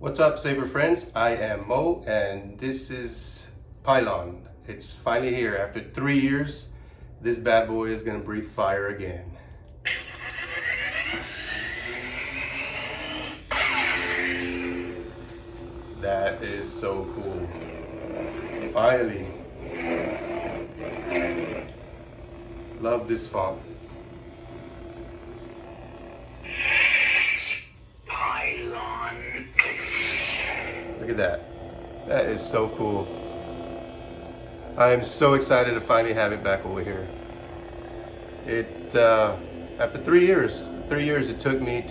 What's up, Saber friends? I am Mo, and this is Pylon. It's finally here. After 3 years, this bad boy is gonna breathe fire again. That is so cool. Finally. Love this font. Pylon. Look at that. That is so cool. I am so excited to finally have it back over here. After 3 years it took me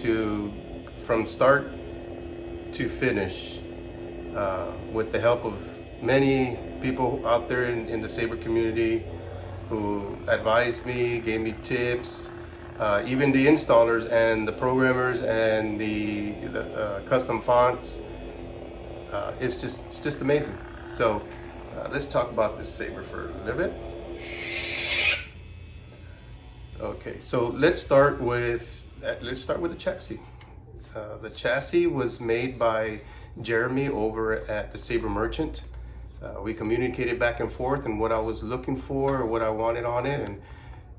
from start to finish, with the help of many people out there in the Saber community who advised me, gave me tips, even the installers and the programmers and the custom fonts. It's just amazing. So let's talk about this Saber for a little bit. Okay, so let's start with the chassis. The chassis was made by Jeremy over at the Saber Merchant. We communicated back and forth and what I was looking for, what I wanted on it, and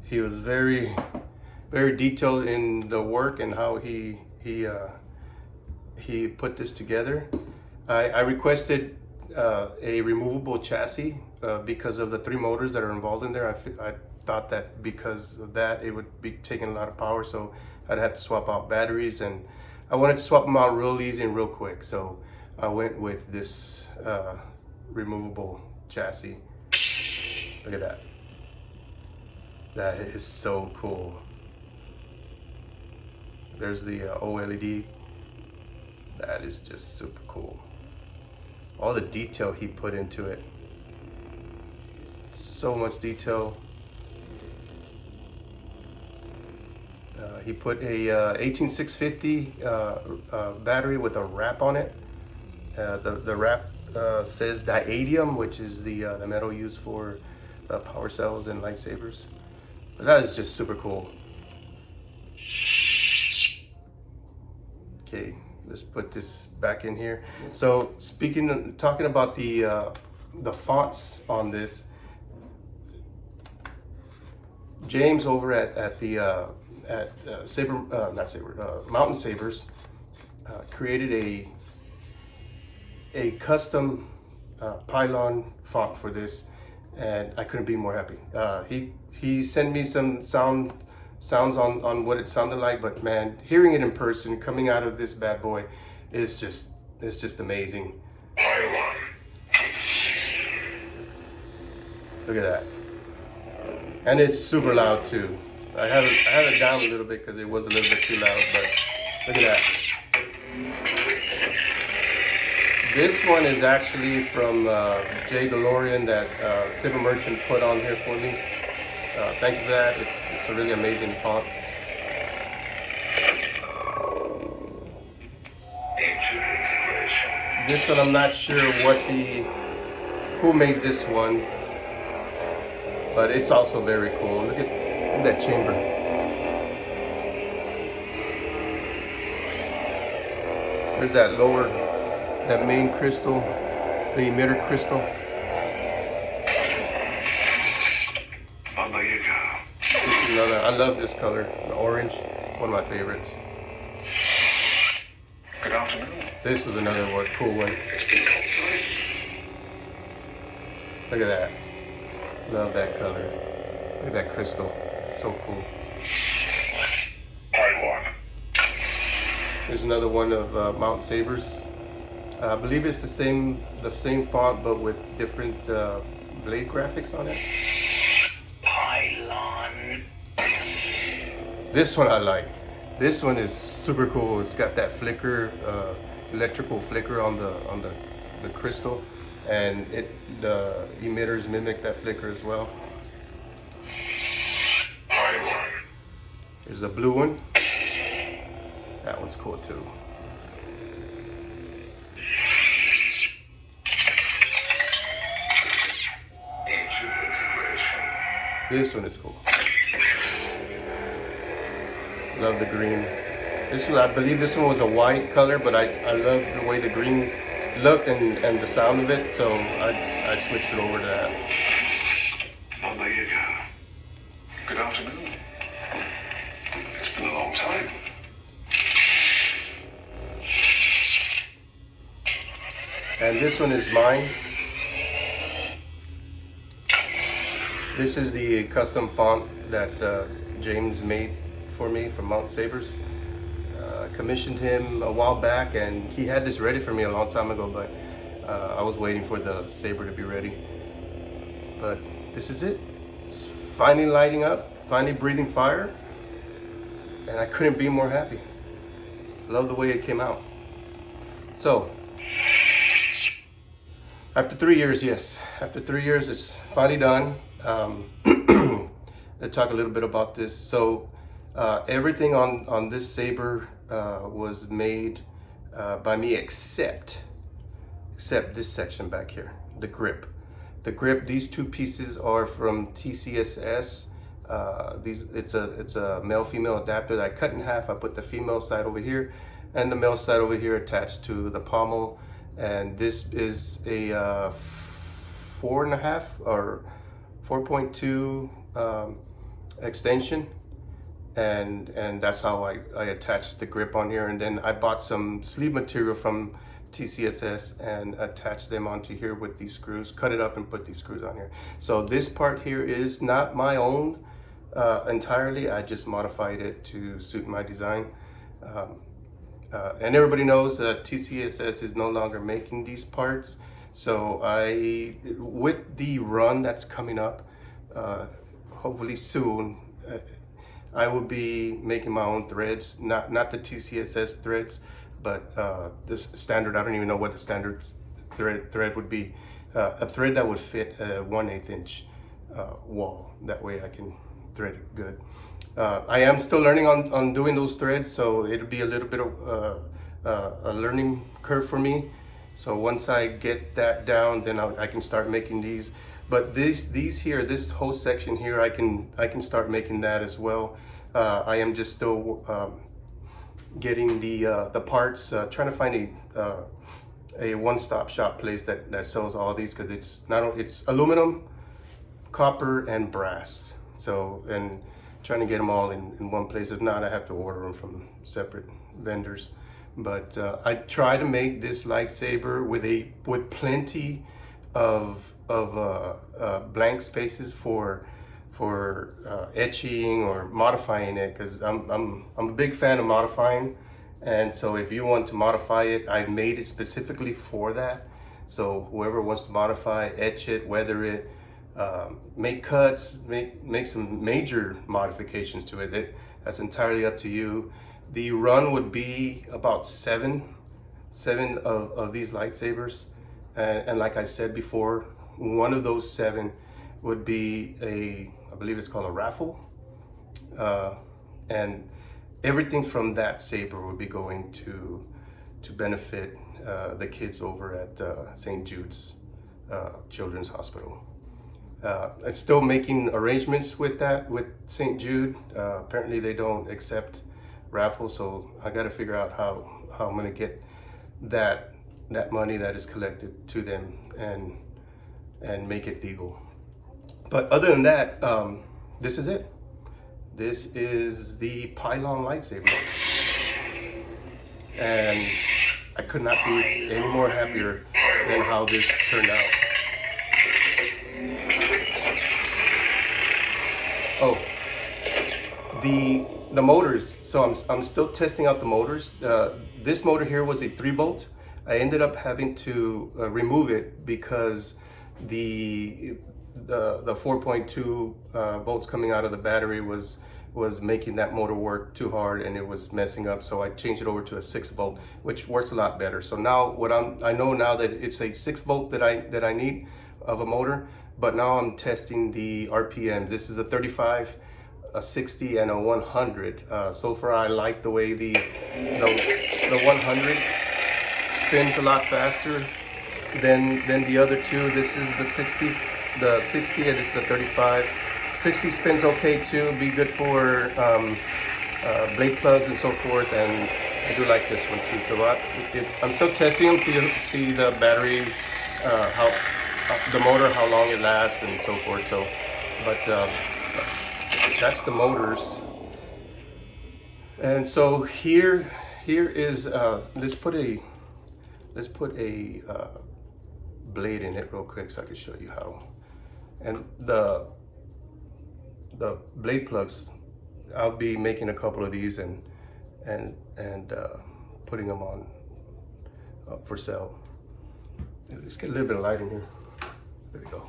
he was very, very detailed in the work and how he put this together. I requested a removable chassis because of the 3 motors that are involved in there. I thought that because of that it would be taking a lot of power, so I'd have to swap out batteries, and I wanted to swap them out real easy and real quick, so I went with this removable chassis. Look at that. That is so cool. There's the OLED. That is just super cool. All the detail he put into it. So much detail. He put a 18650 battery with a wrap on it. The wrap says diadium, which is the metal used for power cells and lightsabers. But that is just super cool. Okay, let's put this back in here. So talking about the fonts on this, James over at Mountain Sabers created a custom Pylon font for this, and I couldn't be more happy. He sent me some sounds on what it sounded like, but man, hearing it in person coming out of this bad boy is just amazing. Look at that. And it's super loud too. I have it down a little bit because it was a little bit too loud, but look at that. This one is actually from Jay DeLorean that Saber Merchant put on here for me. Thank you for that. It's a really amazing font. This one I'm not sure who made this one, but it's also very cool. Look at that chamber. There's that main crystal, the emitter crystal. This is another. I love this color, the orange, one of my favorites. Good afternoon. This was another one, cool one. Look at that. Love that color. Look at that crystal. So cool. There's another one of Mountain Sabers. I believe it's the same font, but with different blade graphics on it. Pylon. This one I like. This one is super cool. It's got that flicker, electrical flicker on the crystal, and the emitters mimic that flicker as well. There's a blue one. That one's cool too. This one is cool. Love the green. This one, I believe this one was a white color, but I love the way the green looked and the sound of it, so I switched it over to that. Well, there you go. Good afternoon. It's been a long time. And this one is mine. This is the custom font that James made for me from Mount Sabers. I commissioned him a while back, and he had this ready for me a long time ago, but I was waiting for the saber to be ready. But this is it. It's finally lighting up, finally breathing fire, and I couldn't be more happy. Love the way it came out. So, after 3 years, yes, after 3 years, it's finally done. Let's talk a little bit about this. So, everything on this saber was made by me except this section back here, the grip. The grip, these two pieces are from TCSS. It's a male-female adapter that I cut in half. I put the female side over here and the male side over here attached to the pommel. And this is a 4.5 or 4.2 extension. And that's how I attached the grip on here. And then I bought some sleeve material from TCSS and attached them onto here with these screws, cut it up and put these screws on here. So this part here is not my own entirely. I just modified it to suit my design. And everybody knows that TCSS is no longer making these parts. So with the run that's coming up, hopefully soon, I will be making my own threads, not the TCSS threads, but this standard. I don't even know what the standard thread would be. A thread that would fit a 1/8 inch wall. That way I can thread it good. I am still learning on doing those threads, so it'll be a little bit of a learning curve for me. So once I get that down, then I can start making these. But these here, this whole section here, I can start making that as well. I am just still getting the parts, trying to find a one-stop shop place that sells all these, because it's aluminum, copper, and brass. So, and trying to get them all in one place. If not, I have to order them from separate vendors. But I try to make this lightsaber with plenty of blank spaces for etching or modifying it, because I'm a big fan of modifying. And so if you want to modify it, I made it specifically for that. So whoever wants to modify, etch it, weather it, make cuts, make some major modifications to it, that's entirely up to you. The run would be about seven of these lightsabers, and like I said before, one of those 7 would be I believe it's called a raffle, and everything from that saber would be going to benefit the kids over at St. Jude's Children's Hospital. I'm still making arrangements with St. Jude. Apparently they don't accept raffles, so I got to figure out how I'm going to get that money that is collected to them and make it legal. But other than that, this is it. This is the Pylon Lightsaber, and I could not be any more happier than how this turned out. Oh, the motors. So I'm still testing out the motors. This motor here was a 3-bolt. I ended up having to remove it because the 4.2 volts coming out of the battery was making that motor work too hard, and it was messing up. So I changed it over to a 6-volt, which works a lot better. So now I know now that it's a 6-volt that I need of a motor. But now I'm testing the RPMs. This is a 35, a 60, and a 100. So far, I like the way the 100 spins a lot faster than the other two. This is the 60, and this is the 35. 60 spins okay too. Be good for blade plugs and so forth, and I do like this one too. So I'm still testing them, see the battery, how the motor, how long it lasts, and so forth. So, but that's the motors. And so here is let's put a blade in it real quick so I can show you how. And the blade plugs, I'll be making a couple of these and putting them on for sale. Let's get a little bit of light in here. There we go.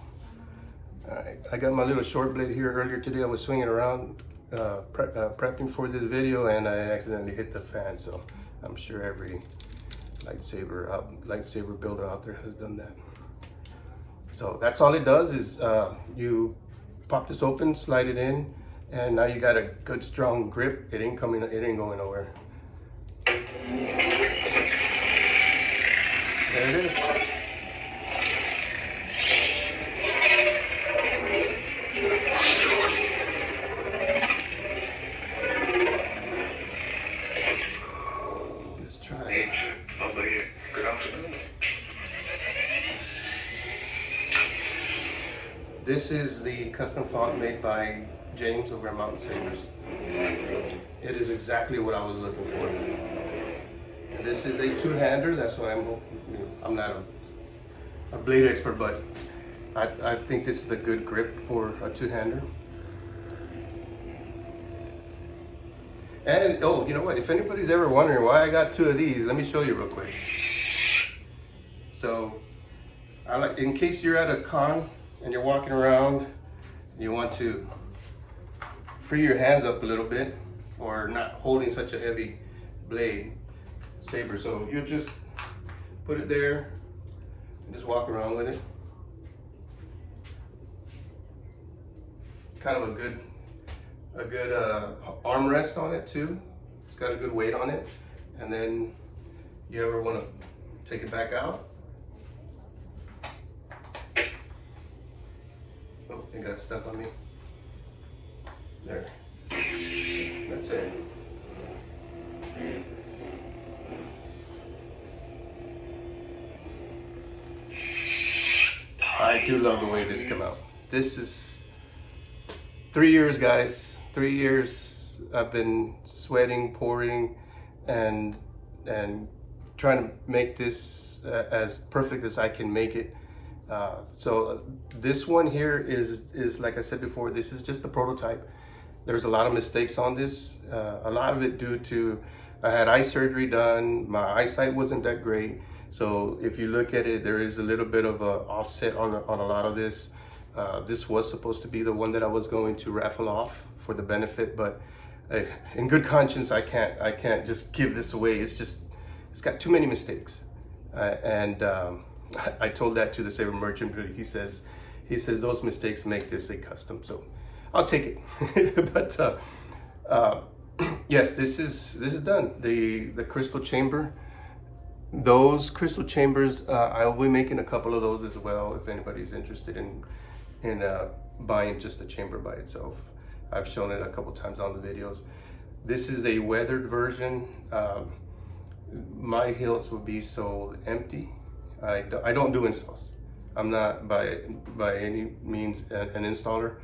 All right, I got my little short blade here. Earlier today I was swinging around prepping for this video, and I accidentally hit the fan. So I'm sure every lightsaber builder out there has done that. So that's all it does is you pop this open, slide it in, and now you got a good strong grip. It ain't going nowhere. There it is. Let's try it. Good afternoon. This is the custom font made by James over at Mountain Sabers. It is exactly what I was looking for. And this is a two-hander. That's why I'm not a blade expert, but I think this is a good grip for a two-hander. And oh, you know what? If anybody's ever wondering why I got two of these, let me show you real quick. So, in case you're at a con and you're walking around, you want to free your hands up a little bit, or not holding such a heavy blade saber. So you just put it there and just walk around with it. Kind of a good armrest on it too. It's got a good weight on it. And then you ever want to take it back out. Oh, it got stuck on me. There. That's it. I do love the way this came out. This is 3 years, guys. 3 years I've been sweating, pouring, and trying to make this as perfect as I can make it. So this one here is like I said before, this is just the prototype. There's a lot of mistakes on this. A lot of it due to I had eye surgery done. My eyesight wasn't that great. So if you look at it, there is a little bit of a offset on a lot of this. This was supposed to be the one that I was going to raffle off for the benefit, but in good conscience, I can't just give this away. It's got too many mistakes. I told that to the saber merchant, but he says those mistakes make this a custom. So I'll take it. But yes, this is done. The crystal chamber. Those crystal chambers, I will be making a couple of those as well if anybody's interested in buying just the chamber by itself. I've shown it a couple times on the videos. This is a weathered version. My hilts will be sold empty. I don't do installs. I'm not by any means an installer,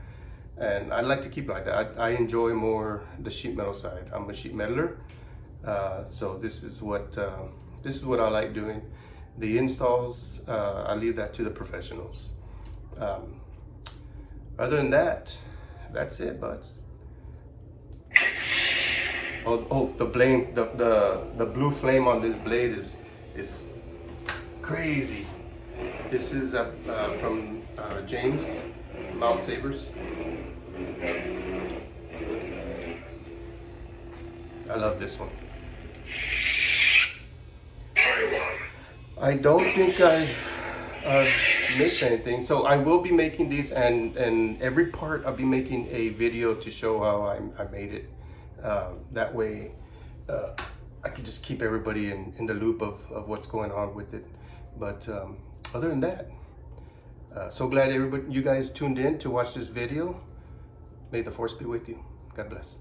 and I like to keep it like that. I enjoy more the sheet metal side. I'm a sheet metaler, so this is what I like doing. The installs, I leave that to the professionals. Other than that, that's it, buds. Oh, the blue flame on this blade is crazy. This is from James Mount Sabers. I love this one. Pylon. I don't think I've missed anything. So I will be making these, and every part I'll be making a video to show how I made it. That way I can just keep everybody in the loop of what's going on with it. But other than that, so glad you guys tuned in to watch this video. May the force be with you. God bless.